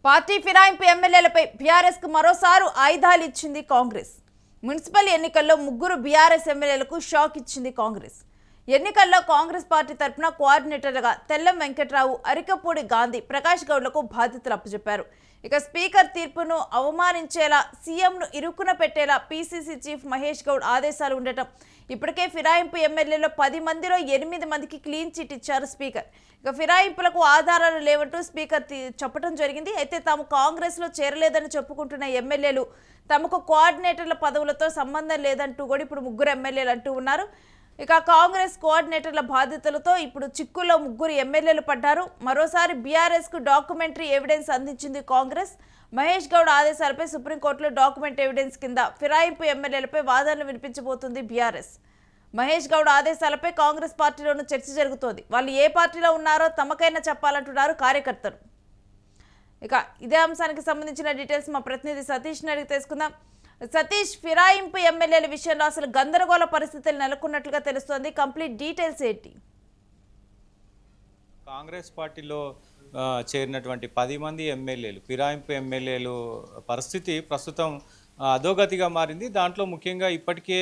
Party ఫిరాయింపు ఎమ్మెల్యేలపై BRS కు మరోసారి ఆయుధాలు ఇచ్చింది కాంగ్రెస్. మున్సిపల్ ఎన్నికల్లో ముగ్గురు బీఆర్ఎస్ ఎమ్మెల్యేలకు షాక్ ఇచ్చింది కాంగ్రెస్. ఎన్నికల్లో కాంగ్రెస్ పార్టీ తరఫున కోఆర్డినేటర్లుగా తెల్లం వెంకట్రావు, అరికపూడి గాంధీ, ప్రకాష్ గౌడ్లకు బాధ్యతలు అప్పచెప్పారు. ఇక స్పీకర్ తీర్పును అవమానించేలా, సీఎంను ఇరుకున పెట్టేలా పీసీసీ చీఫ్ మహేష్ గౌడ్ ఆదేశాలు ఉండటం. ఇప్పటికే ఫిరాయింపు ఎమ్మెల్యేలో 10 మందిలో 8 మందికి క్లీన్ చిట్ ఇచ్చారు స్పీకర్. ఇక ఫిరాయింపులకు ఆధారాలు లేవంటూ స్పీకర్ చెప్పడం జరిగింది. అయితే తాము కాంగ్రెస్లో చేరలేదని చెప్పుకుంటున్న ఎమ్మెల్యేలు తమకు కోఆర్డినేటర్ల పదవులతో సంబంధం లేదంటూ కూడా ఇప్పుడు ముగ్గురు ఎమ్మెల్యేలు అంటూ ఉన్నారు. ఇక కాంగ్రెస్ కోఆర్డినేటర్ల బాధ్యతలతో ఇప్పుడు చిక్కుల్లో ముగ్గురు ఎమ్మెల్యేలు పడ్డారు. మరోసారి బీఆర్ఎస్కు డాక్యుమెంటరీ ఎవిడెన్స్ అందించింది కాంగ్రెస్. మహేష్ గౌడ్ ఆదేశాలపై సుప్రీంకోర్టులో డాక్యుమెంట్ ఎవిడెన్స్ కింద ఫిరాయింపు ఎమ్మెల్యేలపై వాదనలు వినిపించబోతుంది బీఆర్ఎస్. మహేష్ గౌడ్ ఆదేశాలపై కాంగ్రెస్ పార్టీలోనూ చర్చ జరుగుతోంది. వాళ్ళు ఏ పార్టీలో ఉన్నారో తమకైనా చెప్పాలంటున్నారు కార్యకర్తలు. ఇక ఇదే అంశానికి సంబంధించిన డీటెయిల్స్ మా ప్రతినిధి సతీష్ అడిగి తెలుసుకుందాం. సతీష్, ఫిరాయింపు ఎమ్మెల్యేల విషయంలో అసలు గందరగోళ పరిస్థితులు నెలకొన్నట్లుగా తెలుస్తోంది. కంప్లీట్ డీటెయిల్స్ ఏంటి? కాంగ్రెస్ పార్టీలో చేరినటువంటి 10 మంది ఎమ్మెల్యేలు, ఫిరాయింపు ఎమ్మెల్యేలు పరిస్థితి ప్రస్తుతం అధోగతిగా మారింది. దాంట్లో ముఖ్యంగా ఇప్పటికే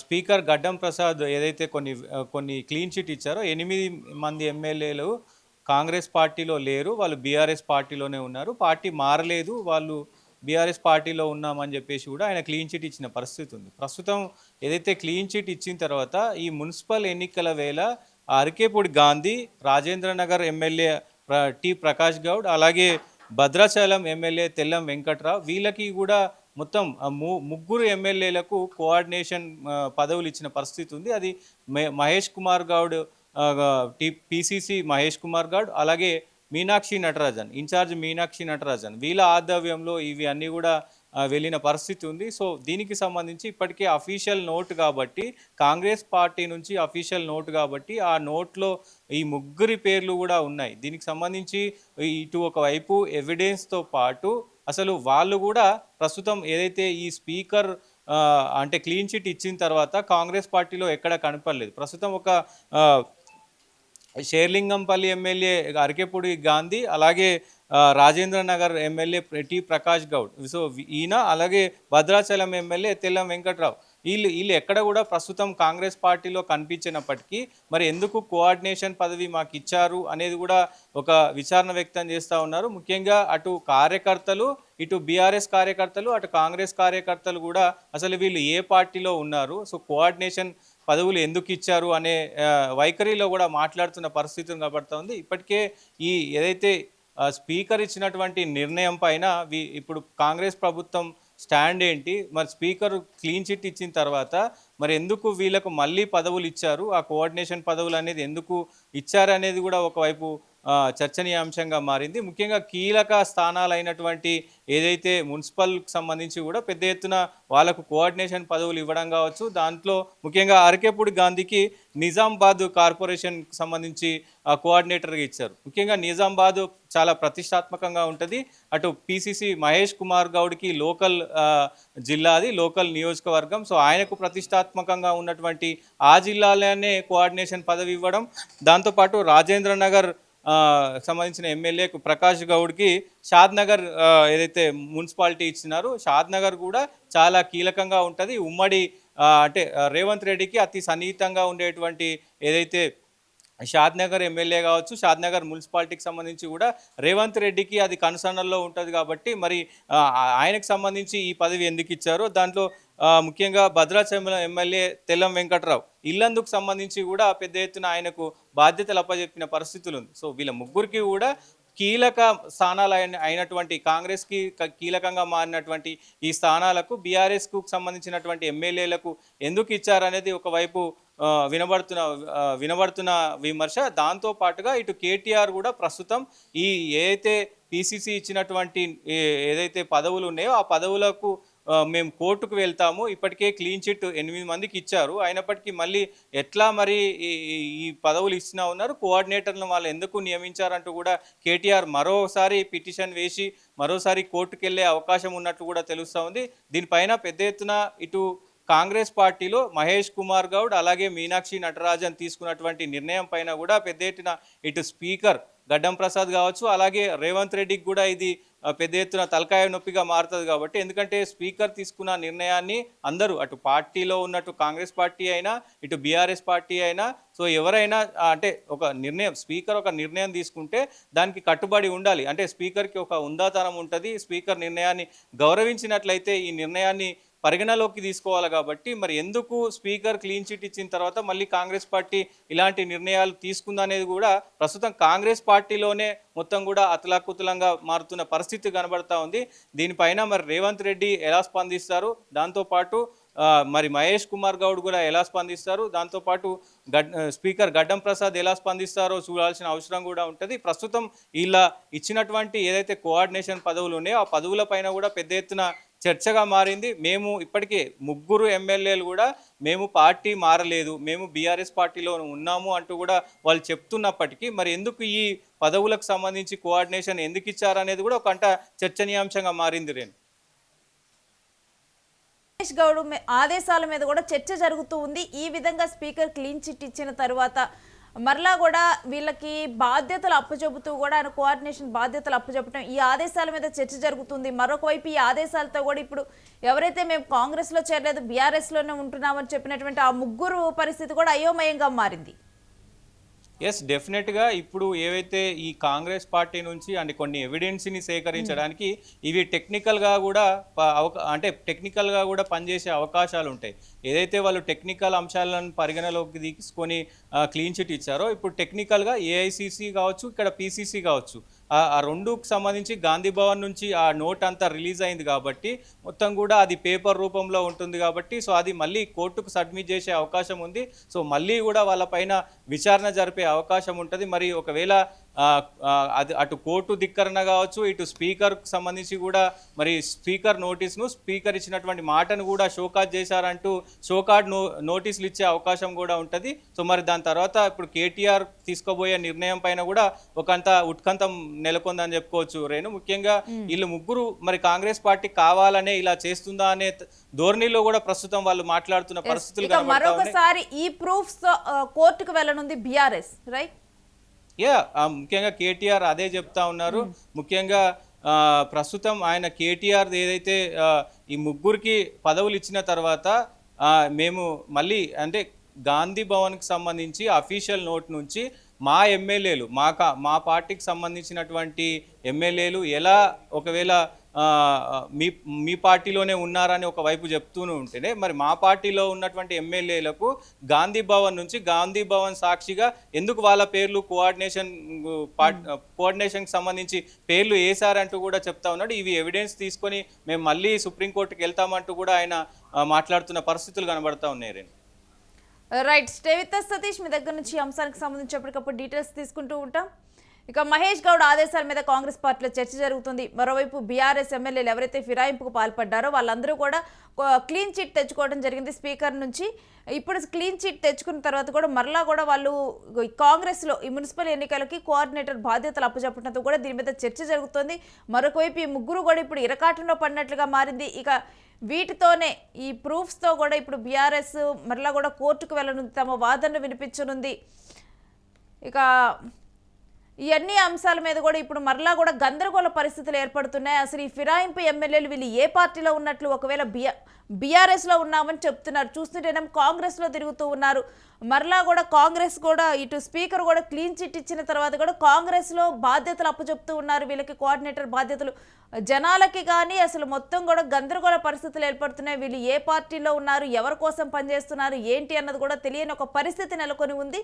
స్పీకర్ గడ్డం ప్రసాద్ ఏదైతే కొన్ని క్లీన్ చిట్ ఇచ్చారో 8 మంది ఎమ్మెల్యేలు కాంగ్రెస్ పార్టీలో లేరు, వాళ్ళు బీఆర్ఎస్ పార్టీలోనే ఉన్నారు. పార్టీ మారలేదు, వాళ్ళు బీఆర్ఎస్ పార్టీలో ఉన్నామని చెప్పేసి కూడా ఆయన క్లీన్ చిట్ ఇచ్చిన పరిస్థితి ఉంది. ప్రస్తుతం ఏదైతే క్లీన్ చిట్ ఇచ్చిన తర్వాత ఈ మున్సిపల్ ఎన్నికల వేళ అరికేపూడి గాంధీ, రాజేంద్రనగర్ ఎమ్మెల్యే టి ప్రకాష్ గౌడ్, అలాగే భద్రాచలం ఎమ్మెల్యే తెల్లం వెంకట్రావు, వీళ్ళకి కూడా మొత్తం ముగ్గురు ఎమ్మెల్యేలకు కోఆర్డినేషన్ పదవులు ఇచ్చిన పరిస్థితి ఉంది. అది మహేష్ కుమార్ గౌడ్, పిసిసి మహేష్ కుమార్ గౌడ్, అలాగే మీనాక్షి నటరాజన్, ఇన్ఛార్జ్ మీనాక్షి నటరాజన్, వీళ్ళ ఆధ్వర్యంలో ఇవి అన్నీ కూడా వెళ్ళిన పరిస్థితి ఉంది. సో దీనికి సంబంధించి ఇప్పటికే అఫీషియల్ నోట్ కాబట్టి, కాంగ్రెస్ పార్టీ నుంచి అఫీషియల్ నోట్ కాబట్టి ఆ నోట్లో ఈ ముగ్గురి పేర్లు కూడా ఉన్నాయి. దీనికి సంబంధించి ఇటు ఒకవైపు ఎవిడెన్స్తో పాటు అసలు వాళ్ళు కూడా ప్రస్తుతం ఏదైతే ఈ స్పీకర్ అంటే క్లీన్ చిట్ ఇచ్చిన తర్వాత కాంగ్రెస్ పార్టీలో ఎక్కడ కనపడలేదు. ప్రస్తుతం ఒక షేర్లింగంపల్లి ఎమ్మెల్యే అరికెపూడి గాంధీ, అలాగే Rajendranagar MLA T Prakash Goud, so ఈయన, అలాగే భద్రాచలం ఎమ్మెల్యే తెల్లం వెంకట్రావు, వీళ్ళు ఎక్కడ కూడా ప్రస్తుతం కాంగ్రెస్ పార్టీలో కనిపించినప్పటికీ మరి ఎందుకు కోఆర్డినేషన్ పదవి మాకు ఇచ్చారు అనేది కూడా ఒక విచారణ వ్యక్తం చేస్తూ ఉన్నారు. ముఖ్యంగా అటు కార్యకర్తలు, ఇటు బీఆర్ఎస్ కార్యకర్తలు, అటు కాంగ్రెస్ కార్యకర్తలు కూడా అసలు వీళ్ళు ఏ పార్టీలో ఉన్నారు, సో కోఆర్డినేషన్ పదవులు ఎందుకు ఇచ్చారు అనే వైఖరిలో కూడా మాట్లాడుతున్న పరిస్థితి కనబడుతోంది. ఇప్పటికే ఈ ఏదైతే స్పీకర్ ఇచ్చినటువంటి నిర్ణయం పైన ఇప్పుడు కాంగ్రెస్ ప్రభుత్వం స్టాండ్ ఏంటి, మరి స్పీకర్ క్లీన్ చిట్ ఇచ్చిన తర్వాత మరి ఎందుకు వీళ్ళకు మళ్ళీ పదవులు ఇచ్చారు, ఆ కోఆర్డినేషన్ పదవులు అనేది ఎందుకు ఇచ్చారు అనేది కూడా ఒకవైపు చర్చనీయాంశంగా మారింది. ముఖ్యంగా కీలక స్థానాలైనటువంటి ఏదైతే మున్సిపల్కి సంబంధించి కూడా పెద్ద ఎత్తున వాళ్ళకు కోఆర్డినేషన్ పదవులు ఇవ్వడం కావచ్చు. దాంట్లో ముఖ్యంగా అరికెపూడి గాంధీకి నిజామాబాద్ కార్పొరేషన్కి సంబంధించి కోఆర్డినేటర్గా ఇచ్చారు. ముఖ్యంగా నిజామాబాద్ చాలా ప్రతిష్టాత్మకంగా ఉంటుంది. అటు పిసిసి మహేష్ కుమార్ గౌడ్కి లోకల్ జిల్లా, అది లోకల్ నియోజకవర్గం. సో ఆయనకు ప్రతిష్టాత్మకంగా ఉన్నటువంటి ఆ జిల్లాలోనే కోఆర్డినేషన్ పదవి ఇవ్వడం, దాంతోపాటు రాజేంద్రనగర్ సంబంధించిన ఎమ్మెల్యేకు ప్రకాష్ గౌడ్కి షాద్నగర్ ఏదైతే మున్సిపాలిటీ ఇచ్చినారో షాద్నగర్ కూడా చాలా కీలకంగా ఉంటుంది. ఉమ్మడి అంటే రేవంత్ రెడ్డికి అతి సన్నిహితంగా ఉండేటువంటి ఏదైతే షాద్నగర్ ఎమ్మెల్యే కావచ్చు, షాద్నగర్ మున్సిపాలిటీకి సంబంధించి కూడా రేవంత్ రెడ్డికి అది కన్సర్న్లో ఉంటుంది. కాబట్టి మరి ఆయనకు సంబంధించి ఈ పదవి ఎందుకు ఇచ్చారో దాంట్లో ముఖ్యంగా భద్రాచలం ఎమ్మెల్యే తెల్లం వెంకట్రావు ఇల్లందుకు సంబంధించి కూడా పెద్ద ఎత్తున ఆయనకు బాధ్యతలు అప్పచెప్పిన పరిస్థితులు ఉంది. సో వీళ్ళ ముగ్గురికి కూడా కీలక స్థానాలు అయినటువంటి కాంగ్రెస్కి కీలకంగా మారినటువంటి ఈ స్థానాలకు బీఆర్ఎస్కు సంబంధించినటువంటి ఎమ్మెల్యేలకు ఎందుకు ఇచ్చారనేది ఒకవైపు వినబడుతున్న విమర్శ. దాంతో పాటుగా ఇటు కేటీఆర్ కూడా ప్రస్తుతం ఈ ఏదైతే పిసిసి ఇచ్చినటువంటి ఏదైతే పదవులు ఉన్నాయో ఆ పదవులకు మేము కోర్టుకు వెళ్తాము, ఇప్పటికే క్లీన్ చిట్ 8 మందికి ఇచ్చారు, అయినప్పటికీ మళ్ళీ ఎట్లా మరి ఈ పదవులు ఇచ్చినా ఉన్నారు, కోఆర్డినేటర్లను వాళ్ళు ఎందుకు నియమించారంటూ కూడా కేటీఆర్ మరోసారి పిటిషన్ వేసి మరోసారి కోర్టుకు వెళ్ళే అవకాశం ఉన్నట్లు కూడా తెలుస్తూ ఉంది. దీనిపైన పెద్ద ఎత్తున ఇటు కాంగ్రెస్ పార్టీలో మహేష్ కుమార్ గౌడ్, అలాగే మీనాక్షి నటరాజన్ తీసుకున్నటువంటి నిర్ణయం పైన కూడా పెద్ద ఎత్తున ఇటు స్పీకర్ గడ్డం ప్రసాద్ కావచ్చు, అలాగే రేవంత్ రెడ్డికి కూడా ఇది పెద్ద ఎత్తున తలకాయ నొప్పిగా మారుతుంది కాబట్టి, ఎందుకంటే స్పీకర్ తీసుకున్న నిర్ణయాన్ని అందరూ అటు పార్టీలో ఉన్నట్టు కాంగ్రెస్ పార్టీ అయినా ఇటు బీఆర్ఎస్ పార్టీ అయినా సో ఎవరైనా అంటే ఒక నిర్ణయం స్పీకర్ ఒక నిర్ణయం తీసుకుంటే దానికి కట్టుబడి ఉండాలి. అంటే స్పీకర్కి ఒక ఉందాతనం ఉంటుంది. స్పీకర్ నిర్ణయాన్ని గౌరవించినట్లయితే ఈ నిర్ణయాన్ని పరిగణలోకి తీసుకోవాలి. కాబట్టి మరి ఎందుకు స్పీకర్ క్లీన్ చిట్ ఇచ్చిన తర్వాత మళ్ళీ కాంగ్రెస్ పార్టీ ఇలాంటి నిర్ణయాలు తీసుకుందనేది కూడా ప్రస్తుతం కాంగ్రెస్ పార్టీలోనే మొత్తం కూడా అతలాకుతలంగా మారుతున్న పరిస్థితి కనబడతా ఉంది. దీనిపైన మరి రేవంత్ రెడ్డి ఎలా స్పందిస్తారు, దాంతోపాటు మరి మహేష్ కుమార్ గౌడ్ కూడా ఎలా స్పందిస్తారు, దాంతోపాటు స్పీకర్ గడ్డం ప్రసాద్ ఎలా స్పందిస్తారో చూడాల్సిన అవసరం కూడా ఉంటుంది. ప్రస్తుతం ఇలా ఇచ్చినటువంటి ఏదైతే కోఆర్డినేషన్ పదవులు ఉన్నాయో ఆ పదవుల పైన కూడా పెద్ద ఎత్తున చర్చగా మారింది. మేము ఇప్పటికే 3 ఎమ్మెల్యేలు కూడా మేము పార్టీ మారలేదు, మేము బీఆర్ఎస్ పార్టీలో ఉన్నాము అంటూ కూడా వాళ్ళు చెప్తున్నప్పటికీ మరి ఎందుకు ఈ పదవులకు సంబంధించి కోఆర్డినేషన్ ఎందుకు ఇచ్చారనేది కూడా ఒక చర్చనీయాంశంగా మారింది. రేణు మహేష్ గౌడ్ ఆదేశాల మీద కూడా చర్చ జరుగుతూ ఉంది. ఈ విధంగా స్పీకర్ క్లీన్ చిట్ ఇచ్చిన తర్వాత మరలా కూడా వీళ్ళకి బాధ్యతలు అప్పచెబుతూ కూడా ఆయన కోఆర్డినేషన్ బాధ్యతలు అప్పచెప్పడం, ఈ ఆదేశాల మీద చర్చ జరుగుతుంది. మరొక వైపు ఈ ఆదేశాలతో కూడా ఇప్పుడు ఎవరైతే మేము కాంగ్రెస్లో చేరలేదు బీఆర్ఎస్లోనే ఉంటున్నామని చెప్పినటువంటి ఆ 3 పరిస్థితి కూడా అయోమయంగా మారింది. ఎస్, డెఫినెట్గా ఇప్పుడు ఏవైతే ఈ కాంగ్రెస్ పార్టీ నుంచి అంటే కొన్ని ఎవిడెన్స్ని సేకరించడానికి ఇవి టెక్నికల్గా కూడా టెక్నికల్గా కూడా పనిచేసే అవకాశాలు ఉంటాయి. ఏదైతే వాళ్ళు టెక్నికల్ అంశాలను పరిగణలోకి తీసుకొని క్లీన్ చిట్ ఇచ్చారో ఇప్పుడు టెక్నికల్గా ఏఐసిసి కావచ్చు, ఇక్కడ పిసిసి కావచ్చు, ఆ రెండుకు సంబంధించి గాంధీ భవన్ నుంచి ఆ నోట్ అంతా రిలీజ్ అయింది కాబట్టి మొత్తం కూడా అది పేపర్ రూపంలో ఉంటుంది కాబట్టి సో అది మళ్ళీ కోర్టుకు సబ్మిట్ చేసే అవకాశం ఉంది. సో మళ్ళీ కూడా వాళ్ళపైన విచారణ జరిపే అవకాశం ఉంటుంది. మరి ఒకవేళ అది అటు కోర్టు ధిక్కరణ కావచ్చు, ఇటు స్పీకర్కు సంబంధించి కూడా మరి స్పీకర్ నోటీస్ను స్పీకర్ ఇచ్చినటువంటి మాటను కూడా షోకాజ్ చేశారంటూ షోకార్డ్ నోటీసులు ఇచ్చే అవకాశం కూడా ఉంటుంది. సో మరి దాని తర్వాత ఇప్పుడు కేటీఆర్ తీసుకోబోయే నిర్ణయం పైన కూడా ఒకంత ఉత్కంఠం నెలకొందని చెప్పుకోవచ్చు. రేణు, ముఖ్యంగా వీళ్ళు 3 మరి కాంగ్రెస్ పార్టీ కావాలనే ఇలా చేస్తుందా అనే ధోరణిలో కూడా ప్రస్తుతం వాళ్ళు మాట్లాడుతున్న పరిస్థితులు కనబడతా ఉన్నాయి. మరొకసారి ఈ ప్రూఫ్స్ కోర్టుకు వెళ్ళనుంది బీఆర్ఎస్, రైట్? ముఖ్యంగా కేటీఆర్ అదే చెప్తా ఉన్నారు. ముఖ్యంగా ప్రస్తుతం ఆయన కేటీఆర్ ఏదైతే ఈ 3కి పదవులు ఇచ్చిన తర్వాత మేము మళ్ళీ అంటే గాంధీ భవన్కి సంబంధించి అఫీషియల్ నోట్ నుంచి మా ఎమ్మెల్యేలు మా పార్టీకి సంబంధించినటువంటి ఎమ్మెల్యేలు ఎలా ఒకవేళ మీ పార్టీలోనే ఉన్నారని ఒకవైపు చెప్తూనే ఉంటేనే మరి మా పార్టీలో ఉన్నటువంటి ఎమ్మెల్యేలకు గాంధీ భవన్ నుంచి గాంధీ భవన్ సాక్షిగా ఎందుకు వాళ్ళ పేర్లు కోఆర్డినేషన్కి సంబంధించి పేర్లు వేశారంటూ కూడా చెప్తా ఉన్నాడు. ఇవి ఎవిడెన్స్ తీసుకొని మేము మళ్ళీ సుప్రీంకోర్టుకి వెళ్తామంటూ కూడా ఆయన మాట్లాడుతున్న పరిస్థితులు కనబడతా ఉన్నాయి. Right, stay with us Satish. మీ దగ్గర నుంచి అంశానికి సంబంధించి ఎప్పటికప్పుడు డీటెయిల్స్ తీసుకుంటూ ఉంటాం. ఇక మహేష్ గౌడ్ ఆదేశాల మీద కాంగ్రెస్ పార్టీలో చర్చ జరుగుతుంది. మరోవైపు బీఆర్ఎస్ ఎమ్మెల్యేలు ఎవరైతే ఫిరాయింపుకు పాల్పడ్డారో వాళ్ళందరూ కూడా క్లీన్ చిట్ తెచ్చుకోవడం జరిగింది స్పీకర్ నుంచి. ఇప్పుడు క్లీన్ చిట్ తెచ్చుకున్న తర్వాత కూడా మరలా కూడా వాళ్ళు కాంగ్రెస్లో ఈ మున్సిపల్ ఎన్నికలకి కోఆర్డినేటర్ బాధ్యతలు అప్పచెప్పడంతో కూడా దీని మీద చర్చ జరుగుతుంది. మరొకవైపు ఈ 3 కూడా ఇప్పుడు ఇరకాటంలో పడినట్లుగా మారింది. ఇక వీటితోనే ఈ ప్రూఫ్స్తో కూడా ఇప్పుడు బీఆర్ఎస్ మరలా కూడా కోర్టుకు వెళ్ళనుంది, తమ వాదనను వినిపించనుంది. ఇక ఈ అన్ని అంశాల మీద కూడా ఇప్పుడు మరలా కూడా గందరగోళ పరిస్థితులు ఏర్పడుతున్నాయి. అసలు ఈ ఫిరాయింపు ఎమ్మెల్యేలు వీళ్ళు ఏ పార్టీలో ఉన్నట్లు, ఒకవేళ బీఆర్ఎస్లో ఉన్నామని చెప్తున్నారు, చూస్తుంటేనేమో కాంగ్రెస్లో తిరుగుతూ ఉన్నారు. మరలా కూడా కాంగ్రెస్ కూడా ఇటు స్పీకర్ కూడా క్లీన్ చిట్ ఇచ్చిన తర్వాత కూడా కాంగ్రెస్లో బాధ్యతలు అప్పచెప్తూ ఉన్నారు. వీళ్ళకి కోఆర్డినేటర్ బాధ్యతలు జనాలకి కానీ అసలు మొత్తం కూడా గందరగోళ పరిస్థితులు ఏర్పడుతున్నాయి. వీళ్ళు ఏ పార్టీలో ఉన్నారు, ఎవరి కోసం పనిచేస్తున్నారు ఏంటి అన్నది కూడా తెలియని ఒక పరిస్థితి నెలకొని ఉంది.